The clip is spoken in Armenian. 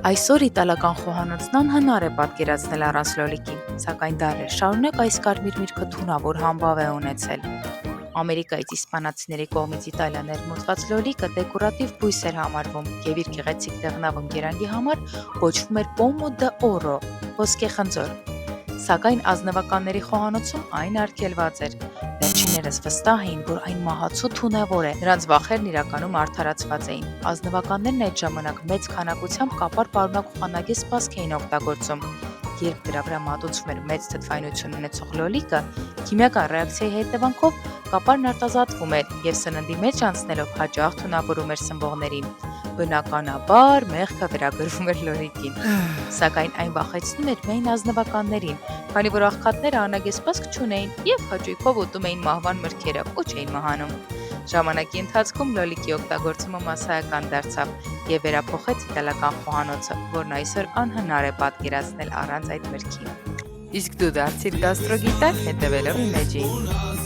Այսօր իտալական խոհանոցն անհնար է պատկերացնել առանց լոլիկի, սակայն դարեր շարունակ այս կարմիր միրգը թունավոր համբավ է ունեցել։ Ամերիկայից իսպանացիների կողմից Իտալիա ներմուծված լոլիկը դեկորատիվ բույս էր համարվում և իր գեղեցիկ դեղնավուն գերանգի համար կոչվում էր պոմո դը օրո, ոսկե խնձոր։ Սակայն ազնվականների խոհանոցում այն արգելված էր։ Վերջիններս վստահ էին, որ այն մահացու թունավոր է, նրանց վախերն իրականում արդարացված էին։ Ազնվականներն այդ ժամանակ մեծ քանակությամբ կապար պարունակող անագես սպասք էին օգտագործում։ Երբ դրա վրա մատուցվում էր մեծ թթվայնություն ունեցող լոլիկը, քիմիական ռեակցիայի հետևանքով կապարն արտազատվում էր և սննդի մեջ անցնելով հաճախ թունավորում էր սնվողներին։ Բնականաբար մեղքը վերագրվում էր լոլիկին։ Սակայն այն վախեցնում էր միայն ազնվականներին, քանի որ աղքատները անագես սպասք չունեին և հաճույքով ուտում էին մահվան մրգերը ու չէին մահանում։ Ժամանակի ընթացքում լոլիկի օգտագործումը մասսայական դարձավ և վերափոխեց իտալական խոհանոցը, որն այսօր անհնար է պատկերացնել առանց այդ մրգի։ Իսկ դու դարձիր գաստրոգիտակ հետևելով իմեջին։